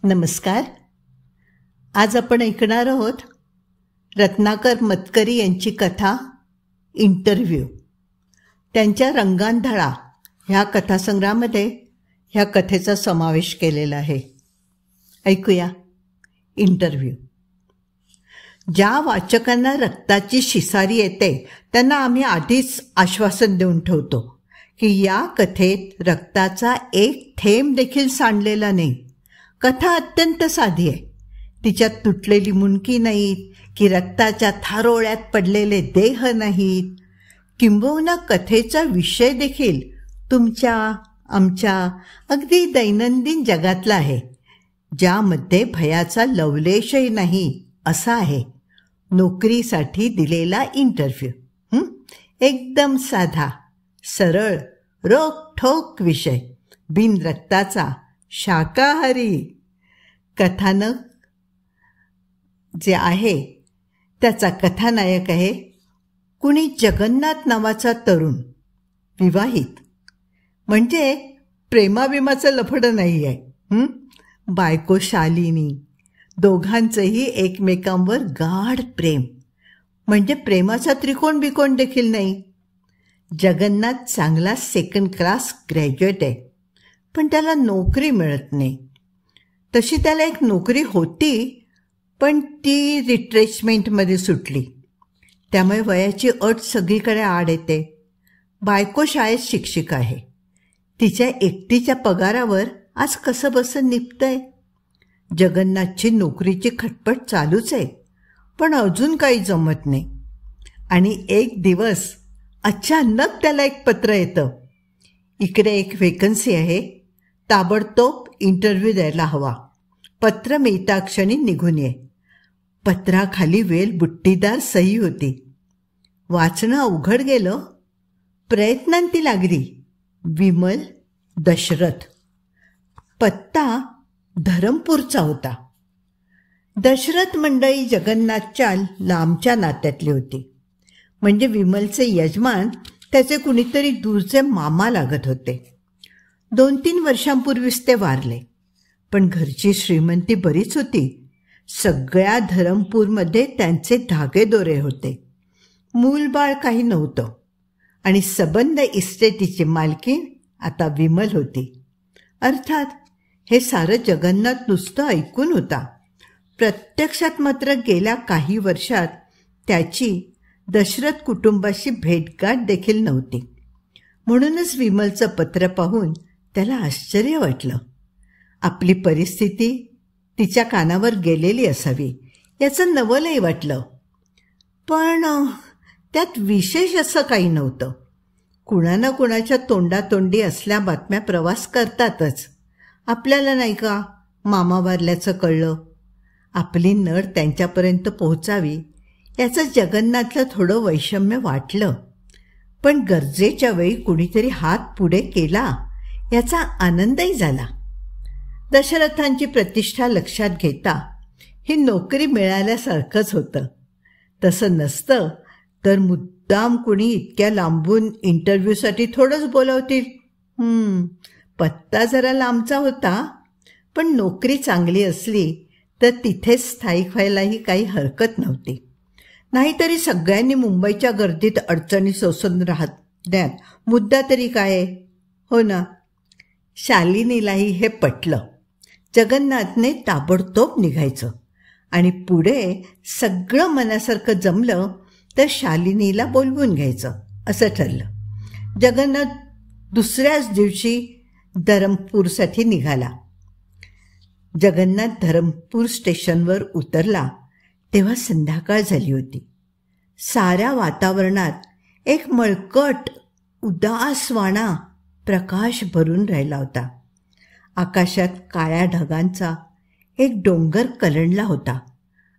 नमस्कार. आज आपण ऐकणार आहोत रत्नाकर मतकरी यांची कथा इंटरव्ह्यू. त्यांच्या रंगांधळा ह्या कथासंग्रहामध्ये ह्या कथेचा समावेश केलेला आहे. ऐकूया इंटरव्ह्यू. ज्या वाचकांना रक्ताची शिसारी येते त्यांना आम्ही आधीच आश्वासन देऊन ठेवतो की या कथेत रक्ताचा एक थेंब देखील सांडलेला नाही. कथा अत्यंत साधी आहे. तिच्यात तुटलेली मुंडकी नाहीत की रक्ताच्या थारोळ्यात पडलेले देह नाहीत. किंबहुना कथेचा विषय देखील तुमच्या आमच्या अगदी दैनंदिन जगातला आहे, ज्यामध्ये भयाचा लवलेशही नाही असा आहे. नोकरीसाठी दिलेला इंटरव्ह्यू. एकदम साधा, सरळ, रोखठोक विषय, बिन रक्ताचा, शाकाहारी. कथानक जे आहे त्याचा कथानायक आहे कुणी जगन्नाथ नावाचा तरुण, विवाहित. म्हणजे प्रेमाविमाचं लफडं नाही आहे. बायको शालिनी. दोघांचंही एकमेकांवर गाढ प्रेम, म्हणजे प्रेमाचा त्रिकोण बिकोण देखील नाही. जगन्नाथ चांगला सेकंड क्लास ग्रॅज्युएट आहे, पण त्याला नोकरी मिळत नाही. तशी त्याला एक नोकरी होती, पण ती रिट्रेचमेंटमध्ये सुटली. त्यामुळे वयाची अट सगळीकडे आड येते. बायको शाळेत शिक्षिका आहे. तिच्या एकटीच्या पगारावर आज कसं बसं निपतंय. जगन्नाथची नोकरीची खटपट चालूच आहे, पण अजून काही जमत नाही. आणि एक दिवस अचानक त्याला एक पत्र येतं, इकडे एक वेकन्सी आहे, ताबडतोब इंटरव्ह्यू द्यायला हवा. पत्र मिळताक्षणी निघून ये. पत्राखाली वेलबुट्टीदार सही होती. वाचणं अवघड गेलं. प्रयत्नांती लागली. विमल दशरथ. पत्ता धरमपूरचा होता. दशरथ मंडळी जगन्नाथच्या लांबच्या नात्यातली होती. म्हणजे विमलचे यजमान त्याचे कुणीतरी दूरचे मामा लागत होते. 2-3 वर्षांपूर्वीच ते वारले. पण घरची श्रीमंती बरीच होती. सगळ्या धरमपूरमध्ये त्यांचे धागेदोरे होते. मूलबाळ काही नव्हतं. आणि सबंध इस्टेटीची मालकीण आता विमल होती. अर्थात हे सारं जगन्नाथ नुसतं ऐकून होता. प्रत्यक्षात मात्र गेल्या काही वर्षात त्याची दशरथ कुटुंबाशी भेटगाठ देखील नव्हती. म्हणूनच विमलचं पत्र पाहून त्याला आश्चर्य वाटलं. आपली परिस्थिती तिच्या कानावर गेलेली असावी याचं नवलही वाटलं. पण त्यात विशेष असं काही नव्हतं. कुणा ना कुणाच्या तोंडातोंडी असल्या बातम्या प्रवास करतातच. आपल्याला नाही का मामा वारल्याचं कळलं. आपली नड त्यांच्यापर्यंत पोहोचावी याचं जगन्नाथला थोडं वैषम्य वाटलं. पण गरजेच्या वेळी कुणीतरी हात पुढे केला याचा आनंदही झाला. दशरथांची प्रतिष्ठा लक्षात घेता ही नोकरी मिळाल्यासारखंच होतं. तसं नसतं तर मुद्दाम कुणी इतक्या लांबून इंटरव्ह्यूसाठी थोडंच बोलावतील. पत्ता जरा लांबचा होता, पण नोकरी चांगली असली तर तिथेच स्थायिक व्हायलाही काही हरकत नव्हती. नाहीतरी सगळ्यांनी मुंबईच्या गर्दीत अडचणी सोसून राहण्यात मुद्दा तरी काय, हो ना. शालिनीलाही हे पटलं. जगन्नाथने ताबडतोब निघायचं आणि पुढे सगळं मनासारखं जमलं तर शालिनीला बोलवून घ्यायचं असं ठरलं. जगन्नाथ दुसऱ्याच दिवशी धरमपूरसाठी निघाला. जगन्नाथ धरमपूर स्टेशनवर उतरला तेव्हा संध्याकाळ झाली होती. साऱ्या वातावरणात एक मळकट उदासवाणा प्रकाश भरून राहिला होता. आकाशात काळ्या ढगांचा एक डोंगर कलंडला होता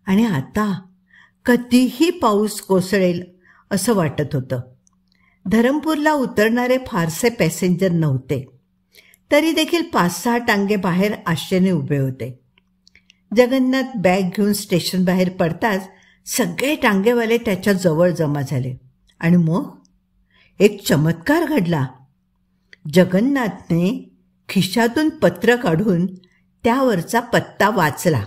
आणि आता कधीही पाऊस कोसळेल असं वाटत होतं. धरमपूरला उतरणारे फारसे पॅसेंजर नव्हते. तरी देखील 5-6 टांगे बाहेर आशेने उभे होते. जगन्नाथ बॅग घेऊन स्टेशन बाहेर पडताच सगळे टांगेवाले त्याच्या जवळ जमा झाले. आणि मग एक चमत्कार घडला. जगन्नाथने खिशातून पत्र काढून त्यावरचा पत्ता वाचला.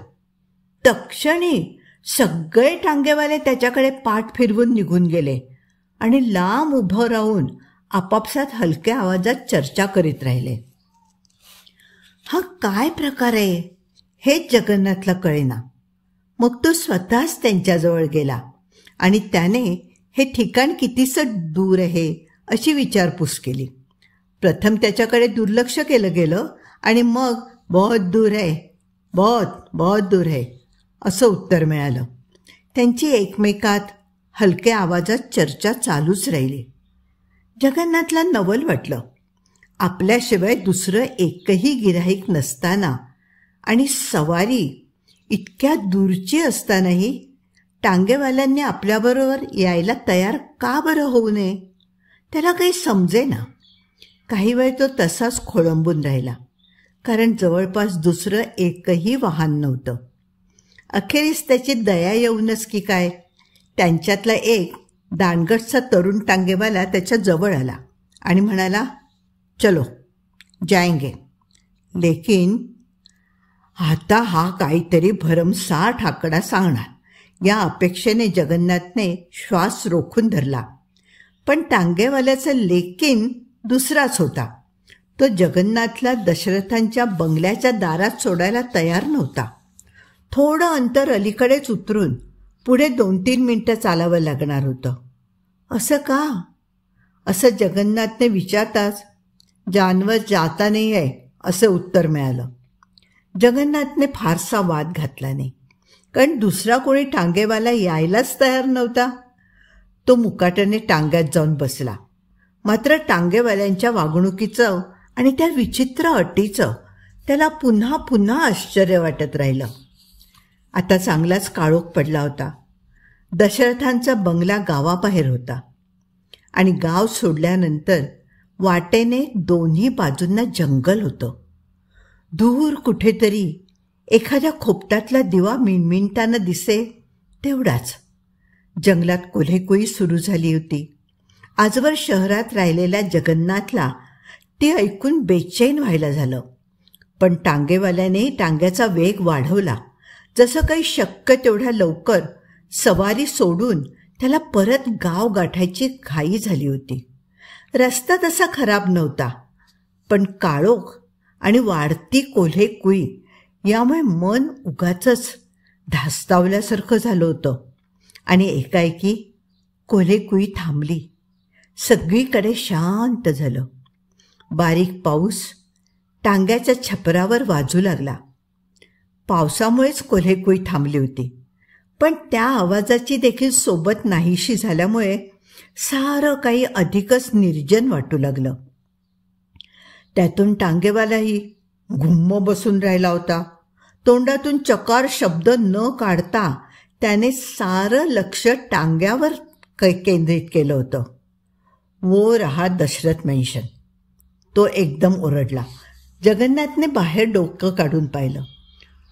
तक्षणी सगळे टांगेवाले त्याच्याकडे पाठ फिरवून निघून गेले आणि लांब उभं राहून आपापसात हलक्या आवाजात चर्चा करीत राहिले. हा काय प्रकार आहे हेच जगन्नाथला कळेना. मग तो स्वतःच त्यांच्याजवळ गेला आणि त्याने हे ठिकाण कितीसं दूर आहे अशी विचारपूस केली. प्रथम त्याच्याकडे दुर्लक्ष केलं गेलं आणि मग बहुत दूर है, बहुत दूर है असं उत्तर मिळालं. त्यांची एकमेकात हलक्या आवाजात चर्चा चालूच राहिली. जगन्नाथला नवल वाटलं. आपल्याशिवाय दुसरं एकही गिऱ्हाईक नसताना आणि सवारी इतक्या दूरची असतानाही टांगेवाल्यांनी आपल्याबरोबर यायला तयार का बरं होऊ नये? त्याला काही समजेना. काही वेळ तो तसाच खोळंबून राहिला, कारण जवळपास दुसरं एकही वाहन नव्हतं. अखेरीस त्याची दया येऊनच की काय, त्यांच्यातला एक दांडगटचा तरुण टांगेवाला त्याच्या जवळ आला आणि म्हणाला, चलो जाएंगे. लेकिन आता हा काहीतरी भरमसाठ आकडा सांगणार या अपेक्षेने जगन्नाथने श्वास रोखून धरला. पण टांगेवाल्याचा लेकिन दुसराच होता. तो जगन्नाथला दशरथांच्या बंगल्याच्या दारात सोडायला तयार नव्हता. थोडं अंतर अलीकडेच उतरून पुढे 2-3 मिनिटं चालावं लागणार होतं. असं का असं जगन्नाथने विचारताच, जानवर जाता नाही आहे असं उत्तर मिळालं. जगन्नाथने फारसा वाद घातला नाही, कारण दुसरा कोणी टांगेवाला यायलाच तयार नव्हता. तो मुकाट्याने टांग्यात जाऊन बसला. मात्र टांगेवाल्यांच्या वागणुकीचं आणि त्या विचित्र अटीचं त्याला पुन्हा पुन्हा आश्चर्य वाटत राहिलं. आता चांगलाच काळोख पडला होता. दशरथांचा बंगला गावाबाहेर होता आणि गाव सोडल्यानंतर वाटेने दोन्ही बाजूंना जंगल होतं. दूर कुठेतरी एखाद्या खोपटातला दिवा मिणमिणताना दिसे तेवढाच. जंगलात कोल्हेकुई सुरू झाली होती. आजवर शहरात राहिलेल्या जगन्नाथला ते ऐकून बेचैन व्हायला झालं. पण टांगेवाल्याने टांग्याचा वेग वाढवला. जसं काही शक्य तेवढ्या लवकर सवारी सोडून त्याला परत गाव गाठायची घाई झाली होती. रस्ता तसा खराब नव्हता, पण काळोख आणि वाढती कोल्हेकुई यामुळे मन उगाचच धास्तावल्यासारखं झालं होतं. आणि एकाएकी कोल्हेकुई थांबली. सगळीकडे शांत झालं. बारीक पाऊस टांग्याच्या छपरावर वाजू लागला. पावसामुळेच कोल्हेकुई थांबली होती, पण त्या आवाजाची देखील सोबत नाहीशी झाल्यामुळे सारं काही अधिकच निर्जन वाटू लागलं. त्यातून टांगेवालाही गुम्म बसून राहिला होता. तोंडातून चकार शब्द न काढता त्याने सारं लक्ष टांग्यावर केंद्रित केलं होतं. वो रहा दशरथ मेन्शन, तो एकदम ओरडला. जगन्नाथने बाहेर डोकं काढून पाहिलं.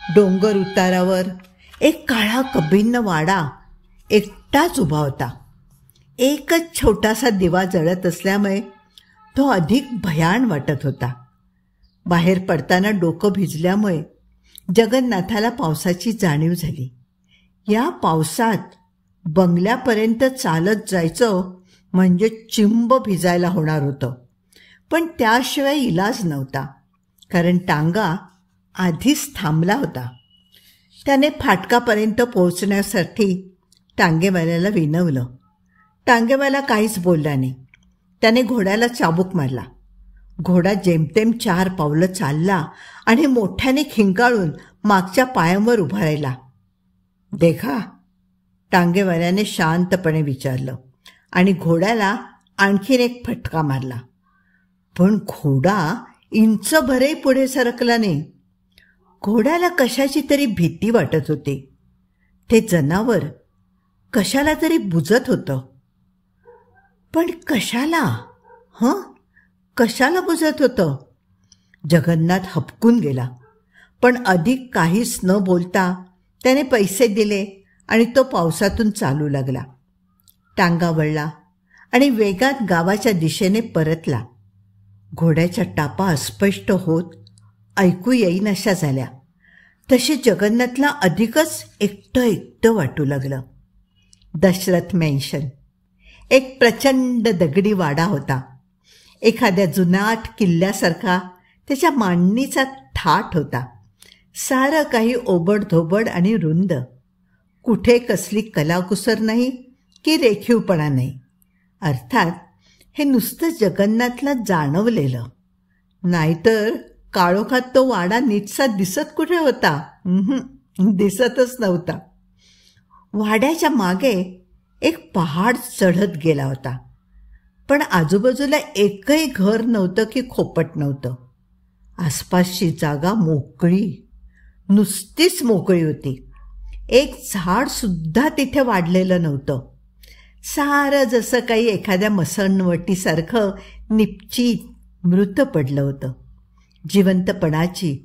डोंगर उतारावर एक काळा कभिन्न वाडा एकटाच उभा होता. एकच छोटासा दिवा जळत असल्यामुळे तो अधिक भयान वाटत होता. बाहेर पडताना डोकं भिजल्यामुळे जगन्नाथाला पावसाची जाणीव झाली. या पावसात बंगल्यापर्यंत चालत जायचं म्हणजे चिंब भिजायला होणार होतं. पण त्याशिवाय इलाज नव्हता, कारण टांगा आधीच थांबला होता. त्याने फाटकापर्यंत पोहोचण्यासाठी टांगेवाल्याला विनवलं. टांगेवाला काहीच बोलला नाही. त्याने घोड्याला चाबूक मारला. घोडा जेमतेम 4 पावलं चालला आणि मोठ्याने खिंकाळून मागच्या पायांवर उभा राहिला. देखा, टांगेवाल्याने शांतपणे विचारलं आणि घोड्याला आणखीन एक फटका मारला. पण घोडा इंचभरही पुढे सरकला नाही. घोड्याला कशाची तरी भीती वाटत होती. ते जनावर कशाला तरी बुजत होतं. पण कशाला? कशाला बुजत होतं? जगन्नाथ हबकून गेला. पण अधिक काहीच न बोलता त्याने पैसे दिले आणि तो पावसातून चालू लागला. टांगा वळला आणि वेगात गावाच्या दिशेने परतला. घोड्याच्या टापा अस्पष्ट होत ऐकू येईन अशा झाल्या. तसे जगन्नाथला अधिकच एकटं एकटं वाटू लागलं. दशरथ मेन्शन एक प्रचंड दगडी वाडा होता. एखाद्या जुनाट किल्ल्यासारखा त्याच्या मांडणीचा थाट होता. सारं काही ओबडधोबड आणि रुंद. कुठे कसली कलाकुसर नाही की रेखीवपणा नाही. अर्थात हे नुसतं जगन्नाथला जाणवलेलं. नाहीतर काळोखात तो वाडा नीटसा दिसत कुठे होता? दिसतच नव्हता. वाड्याच्या मागे एक पहाड चढत गेला होता. पण आजूबाजूला एकही घर नव्हतं की खोपट नव्हतं. आसपासची जागा मोकळी, नुसतीच मोकळी होती. एक झाडसुद्धा तिथे वाढलेलं नव्हतं. सारं जसं काही एखाद्या मसणवटीसारखं निपचित मृत पडलं होतं. जिवंतपणाची,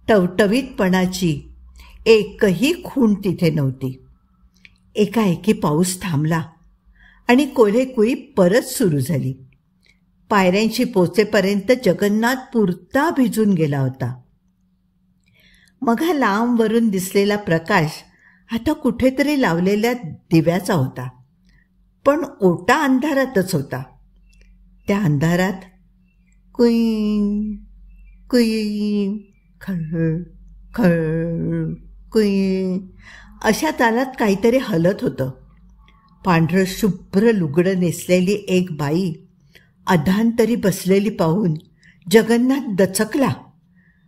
टवटवीतपणाची एकही खूण तिथे नव्हती. एकाएकी पाऊस थांबला आणि कोल्हेकुई परत सुरू झाली. पायऱ्यांशी पोचेपर्यंत जगन्नाथ पुरता भिजून गेला होता. मग हा लांबवरून दिसलेला प्रकाश आता कुठेतरी लावलेल्या दिव्याचा होता. पण ओटा अंधारातच होता. त्या अंधारात कुई कुई खळ खळ कुई अशा तालात काहीतरी हलत होतं. पांढरं शुभ्र लुगडं नेसलेली एक बाई अधांतरी बसलेली पाहून जगन्नाथ दचकला.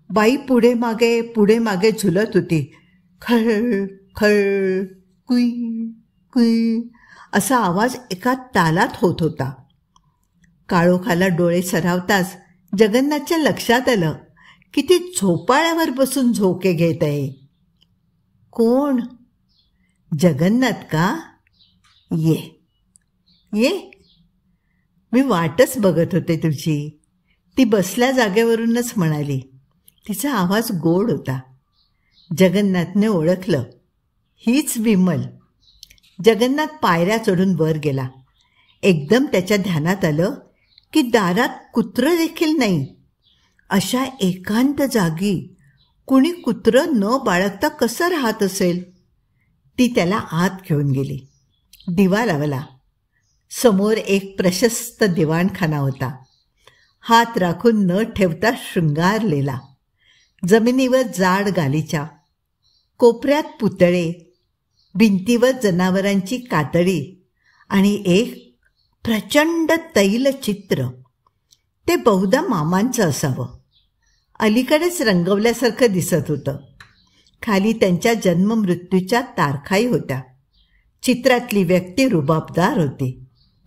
बाई पुढे मागे झुलत होती. खळ खळ कुई कुई असा आवाज एका तालात होत होता. काळोखाला डोळे सरावताच जगन्नाथच्या लक्षात आलं की ती झोपाळ्यावर बसून झोके घेत आहे. कोण? जगन्नाथ का? ये ये, मी वाटच बघत होते तुझी, ती बसल्या जागेवरूनच म्हणाली. तिचा आवाज गोड होता. जगन्नाथने ओळखलं, हीच विमल. जगन्नाथ पायऱ्या चढून वर गेला. एकदम त्याच्या ध्यानात आलं की दारात कुत्रं देखील नाही. अशा एकांत जागी कुणी कुत्रं न बाळगता कसं राहत असेल? ती त्याला आत घेऊन गेली. दिवा लावला. समोर एक प्रशस्त दिवाणखाना होता. हात राखून न ठेवता शृंगारलेला. जमिनीवर जाड गालिचा, कोपऱ्यात पुतळे, भिंतीवर जनावरांची कातडी आणि एक प्रचंड तैलचित्र. ते बहुधा मामांचं असावं. अलीकडेच रंगवल्यासारखं दिसत होतं. खाली त्यांच्या जन्ममृत्यूच्या तारखाही होत्या. चित्रातली व्यक्ती रुबाबदार होती,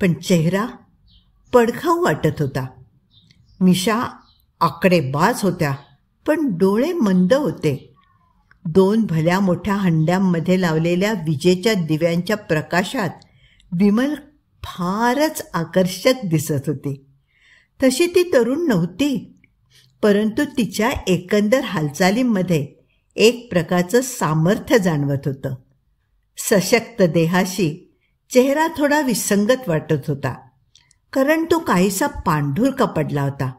पण चेहरा पडखाऊ वाटत होता. मिशा आकडेबाज होत्या, पण डोळे मंद होते. 2 भल्या मोठ्या हंड्यांमध्ये लावलेल्या विजेच्या दिव्यांच्या प्रकाशात विमल फारच आकर्षक दिसत होती. तशी ती तरुण नव्हती, परंतु तिच्या एकंदर हालचालींमध्ये एक प्रकारचं सामर्थ्य जाणवत होतं. सशक्त देहाशी चेहरा थोडा विसंगत वाटत होता, कारण तो काहीसा पांढूर पडला होता.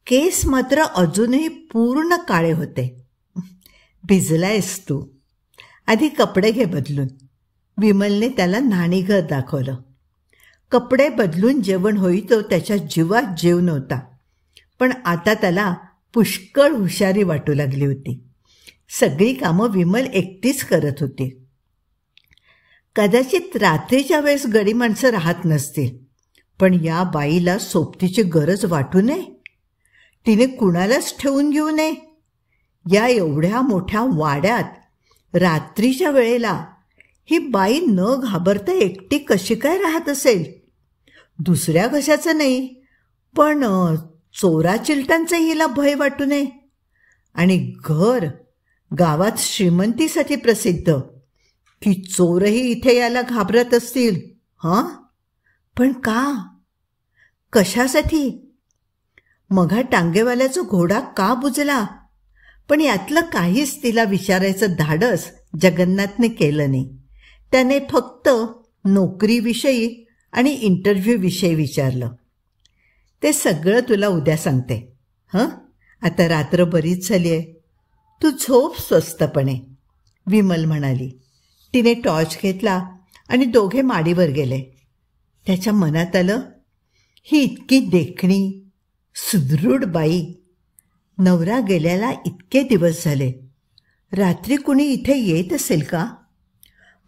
केस मात्र अजूनही पूर्ण काळे होते. भिजलायस तू, आधी कपडे घे बदलून. विमलने त्याला न्हाणीघर दाखवलं. कपडे बदलून जेवण होईतो त्याच्या जीवात जीव नव्हता, पण आता त्याला पुष्कळ हुशारी वाटू लागली होती. सगळी कामं विमल एकटीच करत होती. कदाचित रात्रीच्या वेळेस गडी माणसं राहत नसतील, पण या बाईला सोबतीची गरज वाटू नये. तिने कुणालाच ठेवून घेऊ नये. या एवढ्या मोठ्या वाड्यात रात्रीच्या वेळेला ही बाई न घाबरता एकटी कशी काय राहत असेल? दुसऱ्या कशाचं नाही, पण चोरा चिलटांचा हिला भय वाटू नये. आणि घर गावात श्रीमंतीसाठी प्रसिद्ध, की चोरही इथे यायला घाबरत असतील. हां, पण का? कशासाठी? मघा टांगेवाल्याचा घोडा का बुजला? पण यातलं काहीच तिला विचारायचं धाडस जगन्नाथने केलं नाही. त्याने फक्त नोकरीविषयी आणि इंटरव्ह्यूविषयी विचारलं. ते सगळं तुला उद्या सांगते. हं, आता रात्र बरीच झाली आहे, तू झोप स्वस्तपणे, विमल म्हणाली. तिने टॉर्च घेतला आणि दोघे माडीवर गेले. त्याच्या मनात आलं, ही इतकी देखणी सुदृढ बाई, नवरा गेल्याला इतके दिवस झाले, रात्री कुणी इथे येत असेल का?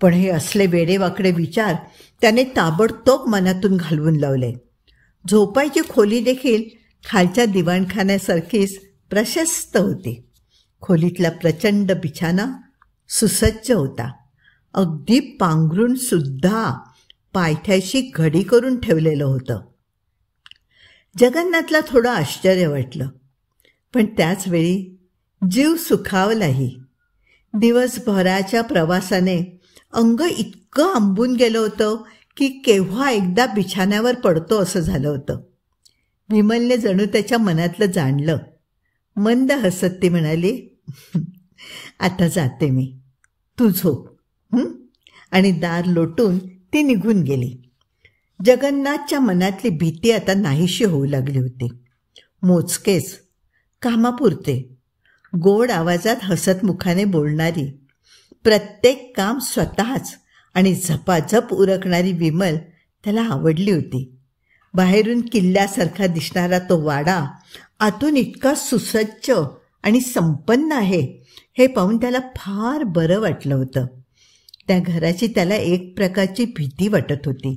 पण हे असले वेडेवाकडे विचार त्याने ताबडतोब मनातून घालवून लावले. झोपायची खोली देखील खालच्या दिवाणखान्यासारखीच प्रशस्त होती. खोलीतला प्रचंड बिछाना सुसज्ज होता. अगदी पांघरून सुद्धा पायथ्याशी घडी करून ठेवलेलं होतं. जगन्नाथला थोडं आश्चर्य वाटलं, पण त्याचवेळी जीव सुखावलाही. दिवसभराच्या प्रवासाने अंग इतकं आंबून गेलं होतं की केव्हा एकदा बिछाण्यावर पडतो असं झालं होतं. विमलने जणू त्याच्या मनातलं जाणलं. मंद हसत ती म्हणाली, आता जाते मी, तू झोप. आणि दार लोटून ती निघून गेली. जगन्नाथच्या मनातली भीती आता नाहीशी होऊ लागली होती. मोजकेच, कामापुरते, गोड आवाजात हसतमुखाने बोलणारी, प्रत्येक काम स्वतःच आणि झपाझप उरकणारी विमल त्याला आवडली होती. बाहेरून किल्ल्यासारखा दिसणारा तो वाडा आतून इतका सुसज्ज आणि संपन्न आहे हे पाहून त्याला फार बरं वाटलं होतं. त्या घराची त्याला एक प्रकारची भीती वाटत होती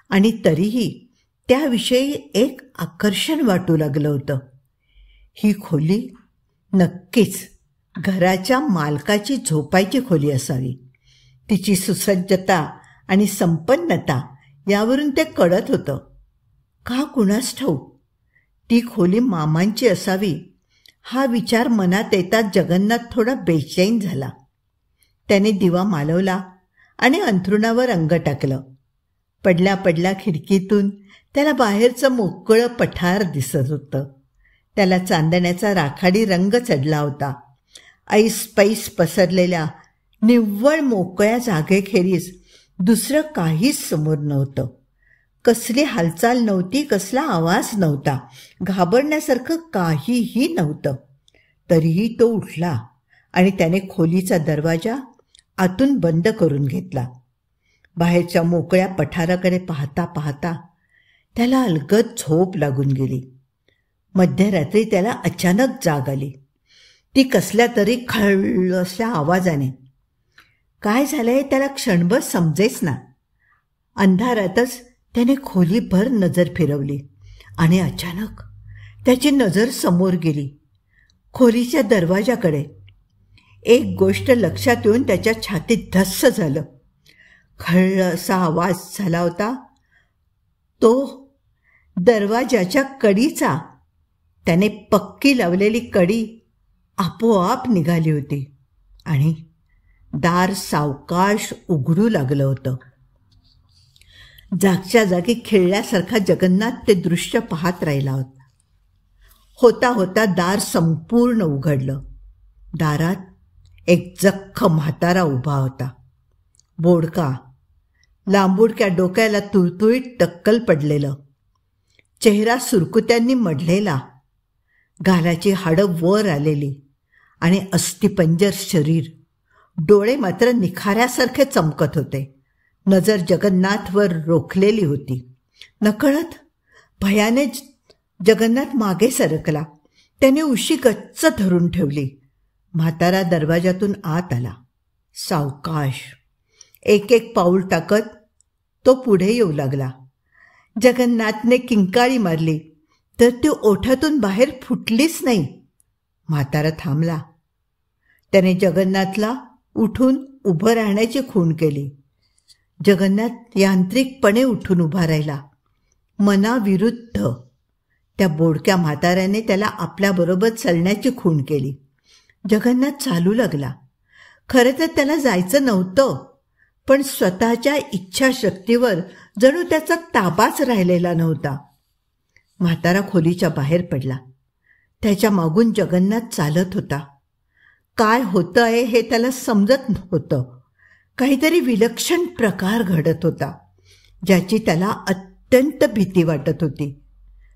आणि तरीही त्याविषयी एक आकर्षण वाटू लागलं होतं. ही खोली नक्कीच घराच्या मालकाची झोपायची खोली असावी. तिची सुसज्जता आणि संपन्नता यावरून ते कळत होतं. का कुणास ठाऊक ती खोली मामांची असावी हा विचार मनात येताच जगन्नाथ थोडा बेचैन झाला. त्याने दिवा मालवला आणि अंथरुणावर अंग टाकलं. पडल्या पडल्या खिडकीतून त्याला बाहेरचं मोकळं पठार दिसत होतं. त्याला चांदण्याचा राखाडी रंग चढला होता. ऐस पैस पसरलेल्या निव्वळ मोकळ्या जागेखेरीज दुसरं काहीच समोर नव्हतं. कसली हालचाल नव्हती, कसला आवाज नव्हता, घाबरण्यासारखं काहीही नव्हतं. तरीही तो उठला आणि त्याने खोलीचा दरवाजा आतून बंद करून घेतला. बाहेरच्या मोकळ्या पठाराकडे पाहता पाहता त्याला अलगद झोप लागून गेली. मध्यरात्री त्याला अचानक जाग आली, ती कसल्या तरी खळ असल्या आवाजाने. काय झालंय त्याला क्षणभर समजेच ना. अंधारातच त्याने खोलीभर नजर फिरवली आणि अचानक त्याची नजर समोर गेली, खोलीच्या दरवाजाकडे. एक गोष्ट लक्षात येऊन त्याच्या छातीत धस्स झालं. खळ असा आवाज झाला होता तो दरवाजाच्या कडीचा. त्याने पक्की लावलेली कडी आपोआप निघाली होती आणि दार सावकाश उघडू लागलं होतं. जागच्या जागी खेळल्यासारखा जगन्नाथ ते दृश्य पाहत राहिला होता. होता होता दार संपूर्ण उघडलं. दारात एक जख्ख म्हातारा उभा होता. बोडका, लांबुडक्या डोक्याला तुळतुळीत टक्कल पडलेलं, चेहरा सुरकुत्यांनी मढलेला, गालाची हाडं वर आलेली आणि अस्थिपंजर शरीर. डोळे मात्र निखाऱ्यासारखे चमकत होते. नजर जगन्नाथवर रोखलेली होती. नकळत भयाने जगन्नाथ मागे सरकला. त्याने उशी गच्च धरून ठेवली. म्हातारा दरवाजातून आत आला. सावकाश एक एक पाऊल टाकत तो पुढे येऊ लागला. जगन्नाथने किंकाळी मारली तर ती ओठातून बाहेर फुटलीच नाही. म्हातारा थांबला. त्याने जगन्नाथला उठून उभं राहण्याची खूण केली. जगन्नाथ यांत्रिकपणे उठून उभा राहिला. मनाविरुद्ध त्या बोडक्या म्हाताऱ्याने त्याला आपल्याबरोबर चालण्याची खूण केली. जगन्नाथ चालू लागला. खरं तर त्याला जायचं नव्हतं, पण स्वतःच्या इच्छाशक्तीवर जणू त्याचा ताबाच राहिलेला नव्हता. म्हातारा खोलीच्या बाहेर पडला. त्याच्या मागून जगन्नाथ चालत होता. काय होतं आहे हे त्याला समजत होतं. काहीतरी विलक्षण प्रकार घडत होता ज्याची त्याला अत्यंत भीती वाटत होती.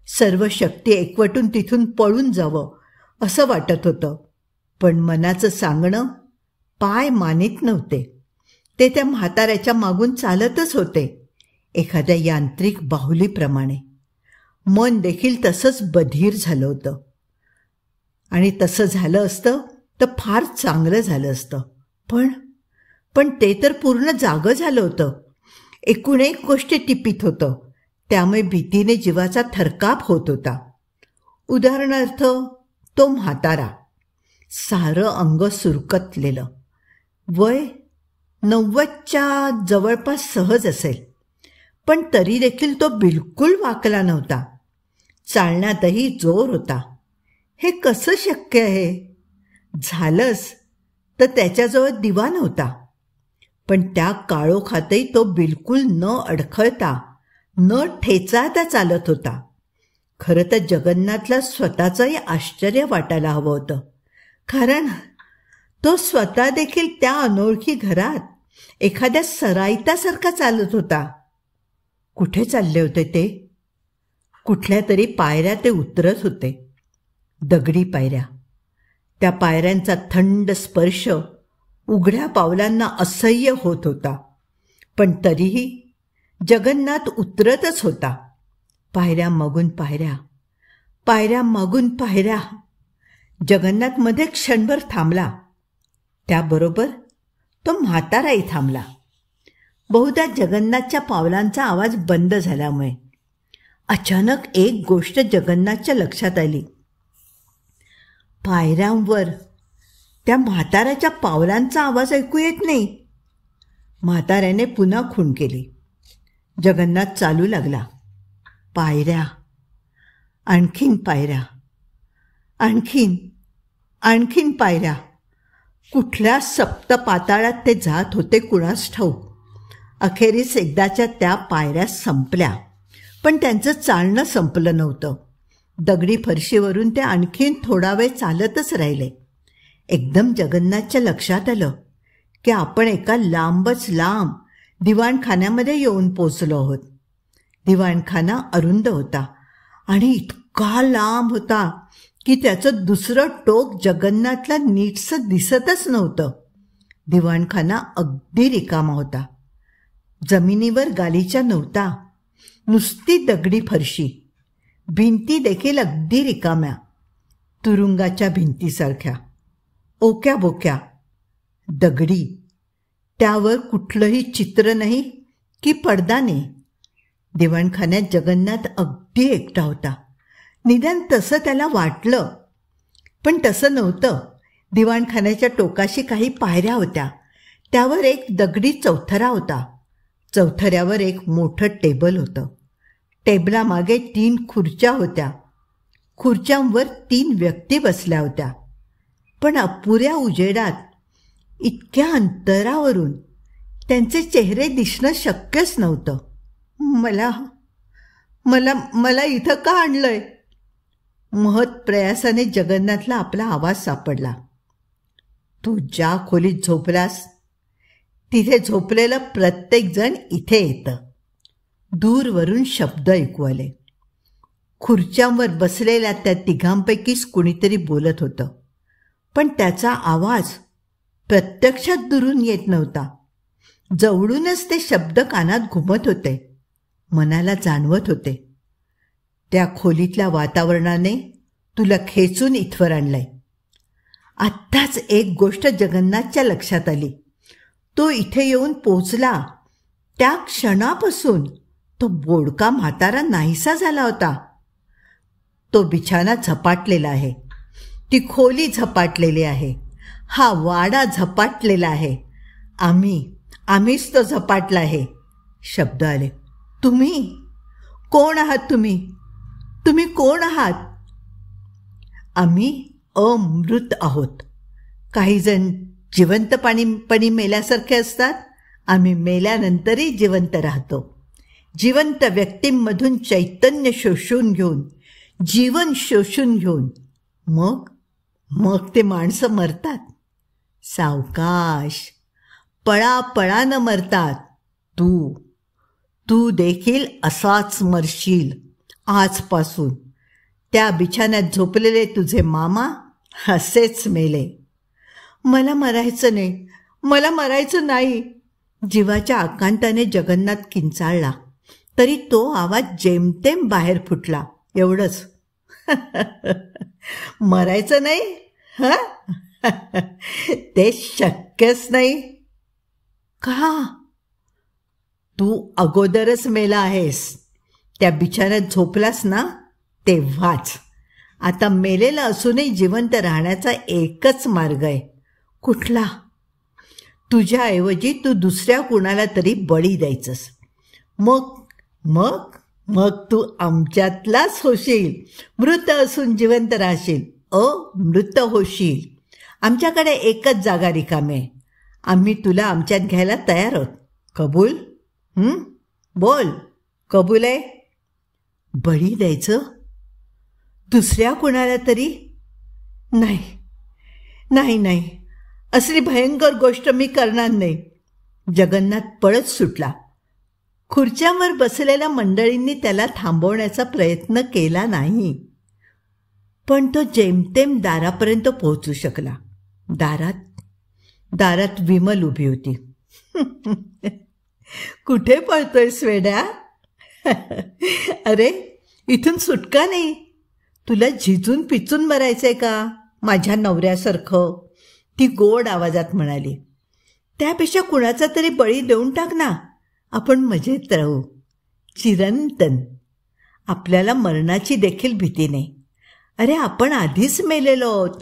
सर्व शक्ती एकवटून तिथून पळून जावं असं वाटत होतं. पण मनाचं सांगणं पाय मानीत नव्हते. ते त्या म्हाताऱ्याच्या मागून चालतच होते, एखाद्या यांत्रिक बाहुलीप्रमाणे. मन देखील तसंच बधीर झालं होतं. आणि तसं झालं असतं तर फार चांगलं झालं असतं. पण ते तर पूर्ण जागं झालं होतं. एकूण एक गोष्ट टिपीत होतं. त्यामुळे भीतीने जीवाचा थरकाप होत होता. उदाहरणार्थ, तो म्हातारा, सारं अंग सुरकतलेलं, वय 90च्या जवळपास सहज असेल, पण तरी देखील तो बिलकुल वाकला नव्हता. चालण्यातही जोर होता. हे कसं शक्य आहे? झालंच तर त्याच्याजवळ दिवा नव्हता, पण त्या काळोखातही तो बिलकुल न अडखळता, न ठेचाळता चालत होता. खरं तर जगन्नाथला स्वतःचंही आश्चर्य वाटायला हवं होतं, कारण तो स्वतः देखील त्या अनोळखी घरात एखाद्या सराईतासारखा चालत होता. कुठे चालले होते ते? कुठल्या तरी पायऱ्या ते उतरत होते, दगडी पायऱ्या. त्या पायऱ्यांचा थंड स्पर्श उघड्या पावलांना असह्य होत होता, पण तरीही जगन्नाथ उतरतच होता. पायऱ्या मागून पायऱ्या, पायऱ्या मागून पायऱ्या. जगन्नाथ मध्ये क्षणभर थांबला. त्याबरोबर तो म्हाताराही थांबला. बहुधा जगन्नाथच्या पावलांचा आवाज बंद झाल्यामुळे. अचानक एक गोष्ट जगन्नाथच्या लक्षात आली. पायऱ्यांवर त्या म्हाताऱ्याच्या पावलांचा आवाज ऐकू येत नाही. म्हाताऱ्याने पुन्हा खूण केली. जगन्नाथ चालू लागला. पायऱ्या, आणखीन पायऱ्या, आणखीन पायऱ्या. कुठल्या सप्तपाताळात ते जात होते कुणास ठाऊक. अखेरीस एकदाच्या त्या पायऱ्या संपल्या, पण त्यांचं चालणं संपलं नव्हतं. दगडी फरशीवरून ते आणखीन थोडा वेळ चालतच राहिले. एकदम जगन्नाथच्या लक्षात आलं की आपण एका लांबच लांब दिवाणखान्यामध्ये येऊन पोचलो आहोत. दिवाणखाना अरुंद होता आणि इतका लांब होता की त्याचं दुसरं टोक जगन्नाथला नीटसं दिसतच नव्हतं. दिवाणखाना अगदी रिकामा होता. जमिनीवर गालिचा नव्हता, नुसती दगडी फरशी. भिंती देखील अगदी रिकाम्या, तुरुंगाच्या भिंतीसारख्या, ओक्या बोक्या, दगडी. त्यावर कुठलंही चित्र नाही की पडदा नाही. दिवाणखान्यात जगन्नाथ अगदी एकटा होता. निदान तसं त्याला वाटलं, पण तसं नव्हतं. दिवाणखान्याच्या टोकाशी काही पायऱ्या होत्या. त्यावर एक दगडी चौथरा होता. चौथऱ्यावर एक मोठं टेबल होतं. टेबलामागे 3 खुर्च्या होत्या. खुर्च्यांवर 3 व्यक्ती बसल्या होत्या. पण अपुऱ्या उजेडात, इतक्या अंतरावरून त्यांचे चेहरे दिसणं शक्यच नव्हतं. मला मला मला इथं का आणलंय? महत् प्रयासाने जगन्नाथला आपला आवाज सापडला. तू ज्या खोलीत झोपलास तिथे झोपलेलं प्रत्येकजण इथे येतं. दूरवरून शब्द ऐकू आले. खुर्च्यांवर बसलेल्या त्या तिघांपैकीच कुणीतरी बोलत होतं, पण त्याचा आवाज प्रत्यक्षात दुरून येत नव्हता. जवळूनच ते शब्द कानात घुमत होते, मनाला जाणवत होते. त्या खोलीतल्या वातावरणाने तुला खेचून इथवर आणलंय. आत्ताच एक गोष्ट जगन्नाथच्या लक्षात आली. तो इथे येऊन पोचला त्या क्षणापासून तो बोडका म्हातारा नाहीसा झाला होता. तो बिछाना झपाटलेला आहे, ती खोली झपाटलेली आहे, हा वाडा झपाटलेला आहे, आम्हीच तो झपाटला आहे. शब्द आले. तुम्ही कोण आहात? तुम्ही कोण आहात? आम्ही अमृत आहोत. काही जण जिवंतपणी मेल्यासारखे असतात. आम्ही मेल्यानंतरही जिवंत राहतो. जिवंत व्यक्तींमधून चैतन्य शोषून घेऊन, जीवन शोषून घेऊन मग ते माणसं मरतात. सावकाश, पळापळानं मरतात. तू देखील असाच मरशील आजपासून. त्या बिछाण्यात झोपलेले तुझे मामा असेच मेले. मला मरायचं नाही, मला मरायचं नाही. जीवाच्या आकांताने जगन्नाथ किंचाळला, तरी तो आवाज जेमतेम बाहेर फुटला, एवढंच. मरायचं नाही? हा, ते शक्यच नाही. का? तू अगोदरच मेला आहेस. त्या बिछाण्यात झोपलास ना तेव्हाच. आता मेलेला असूनही जिवंत राहण्याचा एकच मार्ग आहे. कुठला? तुझ्याऐवजी तू दुसऱ्या कुणाला तरी बळी द्यायचंस. मग मग मग तू आमच्यातलाच होशील. मृत असून जिवंत राहशील. मृत होशील. आमच्याकडे एकच जागा रिकामी आहे. आम्ही तुला आमच्यात घ्यायला तयार आहोत. कबूल? बोल, कबूल आहे? बळी द्यायचं दुसऱ्या कुणाला तरी? नाही नाही नाही, असली भयंकर गोष्ट मी करणार नाही. जगन्नाथ पळत सुटला. खुर्च्यांवर बसलेल्या मंडळींनी त्याला थांबवण्याचा प्रयत्न केला नाही, पण तो जेमतेम दारापर्यंत पोहोचू शकला. दारात विमल उभी होती. कुठे पळतोयस वेड्या? अरे, इथून सुटका नाही. तुला झिजून पिचून मरायचंय का माझ्या नवऱ्यासारखं? ती गोड आवाजात म्हणाली. त्यापेक्षा कुणाचा तरी बळी देऊन टाक ना. आपण मजेत राहू चिरंतन. आपल्याला मरणाची देखील भीती नाही. अरे, आपण आधीच मेलेलो आहोत.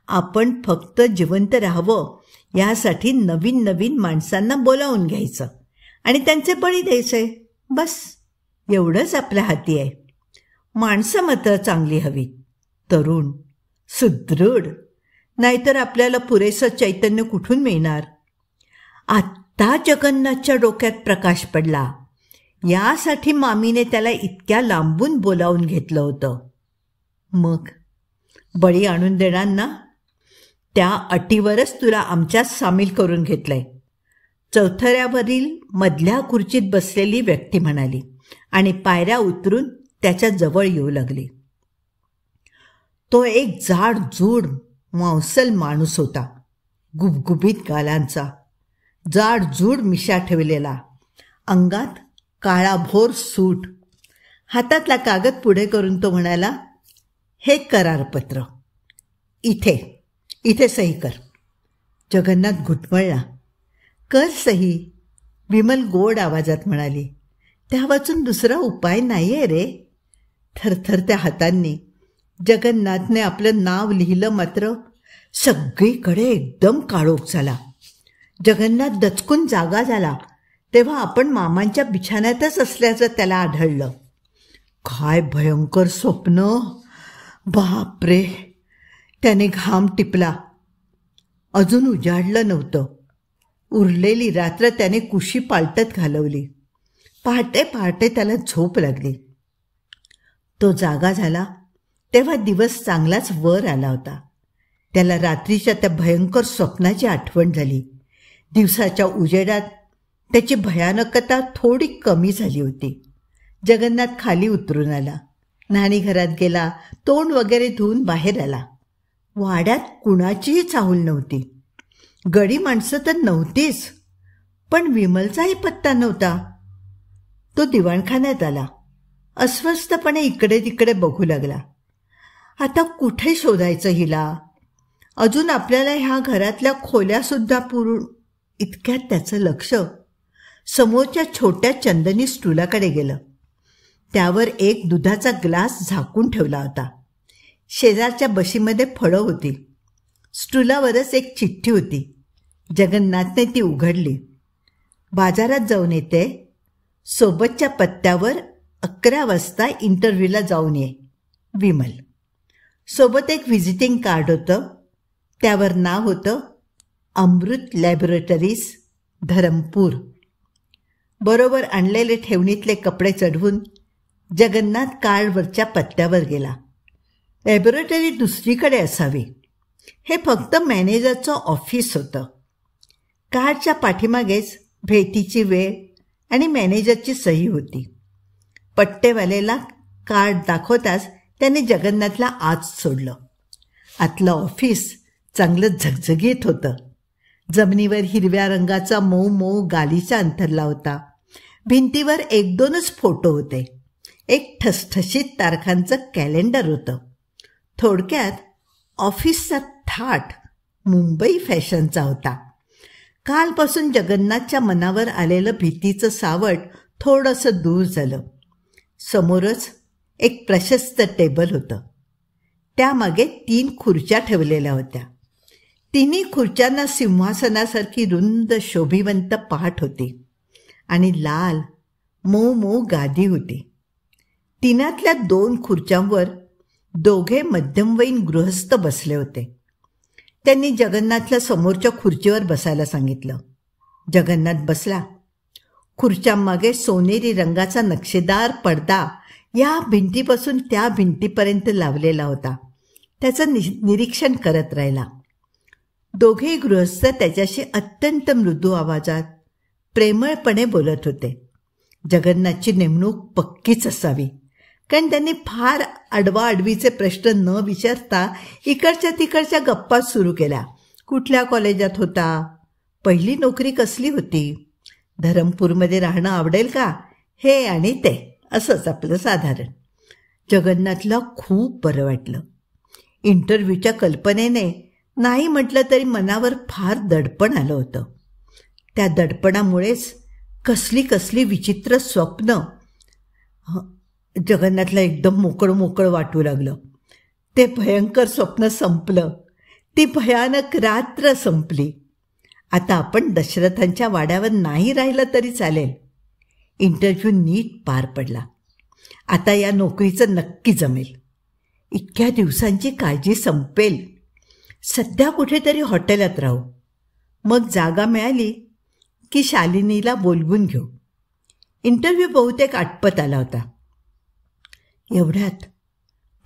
आपण फक्त जिवंत राहावं यासाठी नवीन नवीन माणसांना बोलावून घ्यायचं आणि त्यांचे बळी द्यायचे. बस एवढंच आपल्या हाती आहे. माणसं मात्र चांगली हवी, तरुण, सुदृढ. नाहीतर आपल्याला पुरेसं चैतन्य कुठून मिळणार? आत्ता जगन्नाथच्या डोक्यात प्रकाश पडला. यासाठी मामीने त्याला इतक्या लांबून बोलावून घेतलं होतं. मग बळी आणून देणार ना? त्या अटीवरच तुला आमच्यात सामील करून घेतलंय. चौथऱ्यावरील मधल्या खुर्चीत बसलेली व्यक्ती म्हणाली आणि पायऱ्या उतरून त्याच्या जवळ येऊ लागली. तो एक जाडजूड मांसल माणूस होता. गुबगुबीत गालांचा, जाडजूड मिशा ठेवलेला, अंगात काळाभोर सूट. हातातला कागद पुढे करून तो म्हणाला, हे करारपत्र. इथे सही कर. जगन्नाथ घुटमळला. कर सही, विमल गोड आवाजात म्हणाली. त्या वाचून दुसरा उपाय नाही आहे रे. थरथरत्या हातांनी जगन्नाथने आपलं नाव लिहिलं. मात्र सगळीकडे एकदम काळोख झाला. जगन्नाथ दचकून जागा झाला तेव्हा आपण मामांच्या बिछाण्यातच असल्याचं त्याला आढळलं. काय भयंकर स्वप्न! बापरे! त्याने घाम टिपला. अजून उजाडलं नव्हतं. उरलेली रात्र त्याने कुशी पालटत घालवली. पहाटे पहाटे त्याला झोप लागली. तो जागा झाला तेव्हा दिवस चांगलाच वर आला होता. त्याला रात्रीच्या त्या भयंकर स्वप्नाची आठवण झाली. दिवसाच्या उजेडात त्याची भयानकता थोडी कमी झाली होती. जगन्नाथ खाली उतरून आला. न्हाणीघरात गेला. तोंड वगैरे धुवून बाहेर आला. वाड्यात कुणाचीही चाहूल नव्हती. गडी माणसं तर नव्हतीच, पण विमलचाही पत्ता नव्हता. तो दिवाणखान्यात आला. अस्वस्थपणे इकडे तिकडे बघू लागला. आता कुठे शोधायचं हिला? अजून आपल्याला ह्या घरातल्या खोल्यासुद्धा पुरून. इतक्यात त्याचं लक्ष समोरच्या छोट्या चंदनी स्टूलाकडे गेलं. त्यावर एक दुधाचा ग्लास झाकून ठेवला होता. शेजारच्या बशीमध्ये फळं होती. स्टूलावरच एक चिठ्ठी होती. जगन्नाथने ती उघडली. बाजारात जाऊन येते. सोबतच्या पत्त्यावर 11 वाजता इंटरव्ह्यूला जाऊन ये. विमल. सोबत एक व्हिजिटिंग कार्ड होतं. त्यावर नाव होतं अमृत लॅबोरेटरीज, धरमपूर. बरोबर आणलेले ठेवणीतले कपडे चढवून जगन्नाथ कार्डवरच्या पत्त्यावर गेला. लॅबोरेटरी दुसरीकडे असावी. हे फक्त मॅनेजरचं ऑफिस होतं. कार्डच्या पाठीमागेच भेटीची वेळ आणि मॅनेजरची सही होती. पट्टेवालेला कार्ड दाखवताच त्याने जगन्नाथला आत सोडलं. आतलं ऑफिस चांगलं झगझगीत होतं. जमिनीवर हिरव्या रंगाचा मऊ मऊ गालिचा अंथरला होता. भिंतीवर 1-2च फोटो होते. एक ठसठशीत तारखांचं कॅलेंडर होतं. थोडक्यात ऑफिसचा थाट मुंबई फॅशनचा होता. कालपासून जगन्नाथच्या मनावर आलेलं भीतीचं सावट थोडंसं दूर झालं. समोरच एक प्रशस्त टेबल होतं. त्यामागे 3 खुर्च्या ठेवलेल्या होत्या. तिन्ही खुर्च्यांना सिंहासनासारखी रुंद शोभिवंत पाट होती आणि लाल मऊ मऊ गादी होती. तिनातल्या 2 खुर्च्यांवर दोघे मध्यमवयीन गृहस्थ बसले होते. त्यांनी जगन्नाथला समोरच्या खुर्चीवर बसायला सांगितलं. जगन्नाथ बसला. खुर्च्यांमागे सोनेरी रंगाचा नक्षीदार पडदा या भिंतीपासून त्या भिंतीपर्यंत लावलेला होता. त्याचं निरीक्षण करत राहिला. दोघेही गृहस्थ त्याच्याशी अत्यंत मृदू आवाजात प्रेमळपणे बोलत होते. जगन्नाथची नेमणूक पक्कीच असावी, कारण त्यांनी फार आडवाआडवीचे प्रश्न न विचारता इकडच्या तिकडच्या गप्पा सुरू केल्या. कुठल्या कॉलेजात होता? पहिली नोकरी कसली होती? धरमपूरमध्ये राहणं आवडेल का? हे आणि ते, असंच आपलं साधारण. जगन्नाथला खूप बरं वाटलं. इंटरव्ह्यूच्या कल्पनेने नाही म्हटलं तरी मनावर फार दडपण आलं होतं. त्या दडपणामुळेच कसली कसली विचित्र स्वप्न जगन्नाथला एकदम मोकळं मोकळं वाटू लागलं. ते भयंकर स्वप्न संपलं. ती भयानक रात्र संपली. आता आपण दशरथांच्या वाड्यावर नाही राहिलं तरी चालेल. इंटरव्ह्यू नीट पार पडला. आता या नोकरीचं नक्की जमेल. इतक्या दिवसांची काळजी संपेल. सध्या कुठेतरी हॉटेलात राहू. मग जागा मिळाली की शालिनीला बोलवून घेऊ. इंटरव्ह्यू बहुतेक आटपत आला होता. एवढ्यात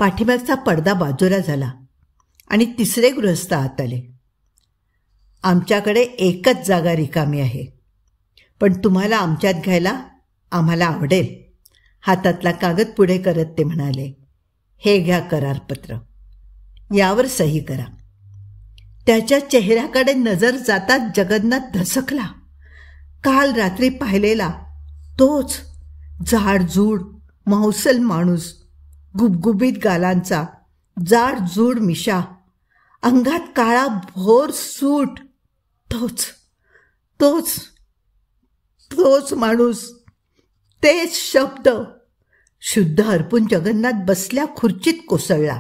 पाठीमागचा पडदा बाजूला झाला आणि 3रे गृहस्थ आत आले. आमच्याकडे एकच जागा रिकामी आहे, पण तुम्हाला आमच्यात घ्यायला आम्हाला आवडेल. हातातला कागद पुढे करत ते म्हणाले, हे घ्या करारपत्र, यावर सही करा. त्याच्या चेहऱ्याकडे नजर जाताच जगन्नाथ धसकला. काल रात्री पाहिलेला तोच जाडजूड मौसल माणूस, गुबगुबीत गालांचा, जाडजूड मिशा, अंगात काळा भोर सूट, तोच तोच तोच माणूस, तेच शब्द. शुद्ध हरपून जगन्नाथ बसल्या खुर्चीत कोसळला.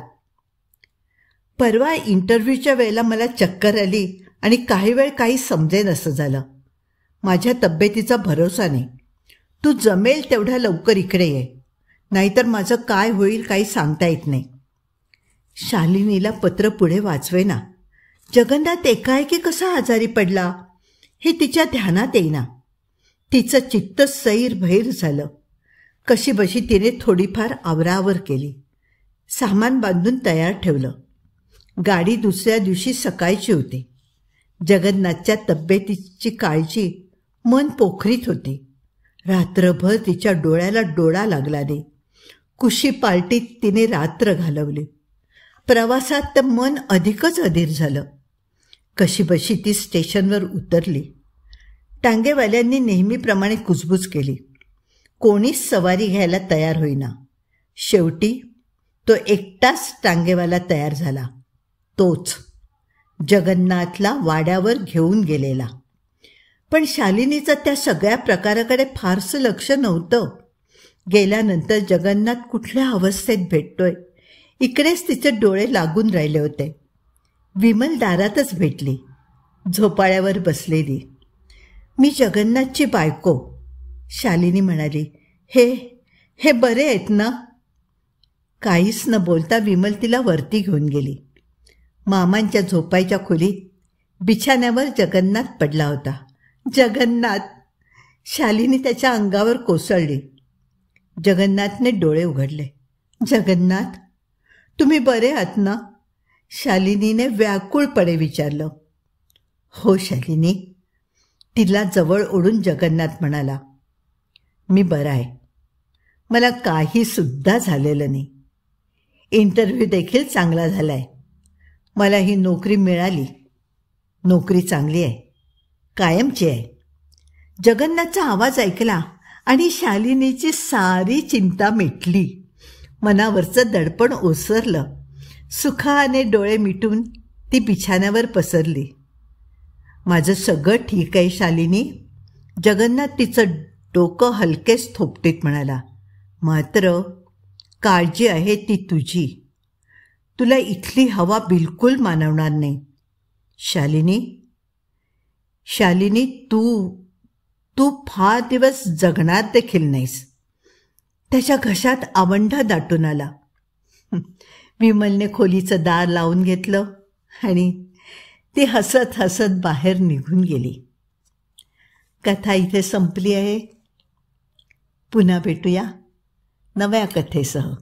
परवा इंटरव्ह्यूच्या वेळेला मला चक्कर आली आणि काही वेळ काही समजेन असं झालं. माझ्या तब्येतीचा भरोसा नाही. तू जमेल तेवढ्या लवकर इकडे ये, नाहीतर माझं काय होईल काही सांगता येत नाही. शालिनीला पत्र पुढे वाचवेना. जगन्नाथ एकाएकी कसा आजारी पडला हे तिच्या ध्यानात येईना. तिचं चित्त सैरभैर झालं. कशीबशी तिने थोडीफार आवराआवर केली. सामान बांधून तयार ठेवलं. गाडी दुसऱ्या दिवशी सकाळची होती. जगन्नाथच्या तब्येतीची काळजी मन पोखरीत होती. रात्रभर तिच्या डोळ्याला डोळा लागला नाही. कुशी पार्टीत तिने रात्र घालवली. प्रवासात तर मन अधिकच अधीर झालं. कशीबशी ती स्टेशनवर उतरली. टांगेवाल्यांनी नेहमीप्रमाणे कुजबूज केली. कोणीच सवारी घ्यायला तयार होईना. शेवटी तो एकटाच टांगेवाला तयार झाला. तोच जगन्नाथला वाड्यावर घेऊन गेलेला. पण शालिनीचं त्या सगळ्या प्रकाराकडे फारसं लक्ष नव्हतं. गेल्यानंतर जगन्नाथ कुठल्या अवस्थेत भेटतोय इकडेच तिचे डोळे लागून राहिले होते. विमल दारातच भेटली, झोपाळ्यावर बसलेली. मी जगन्नाथची बायको, शालिनी म्हणाली. हे बरे आहेत ना? काहीच न बोलता विमल तिला वरती घेऊन गेली. मामांच्या झोपायच्या खोलीत बिछाण्यावर जगन्नाथ पडला होता. जगन्नाथ! शालिनी त्याच्या अंगावर कोसळली. जगन्नाथने डोळे उघडले. जगन्नाथ, तुम्ही बरे आहात ना? शालिनीने व्याकुळपणे विचारलं. हो शालिनी, तिला जवळ ओढून जगन्नाथ म्हणाला. मी बरा आहे. मला काही सुद्धा झालेलं नाही. इंटरव्ह्यू देखील चांगला झाला आहे. मला ही नोकरी मिळाली. नोकरी चांगली आहे, कायमची आहे. जगन्नाथचा आवाज ऐकला आणि शालिनीची सारी चिंता मिटली. मनावरचं दडपण ओसरलं. सुखाने डोळे मिटून ती बिछाण्यावर पसरली. माझं सगळं ठीक आहे शालिनी. जगन्नाथ तिचं डोकं हलकेच थोपटीत म्हणाला. मात्र काळजी आहे ती तुझी. तुला इथली हवा बिलकुल मानवणार नाही. शालिनी, शालिनी, तू फार दिवस जगणार देखील नाहीस. त्याच्या घशात आवंढा दाटून आला. विमलने खोलीचं दार लावून घेतलं आणि ती हसत हसत बाहेर निघून गेली. कथा इथे संपली आहे. पुन्हा भेटूया नव्या कथेसह.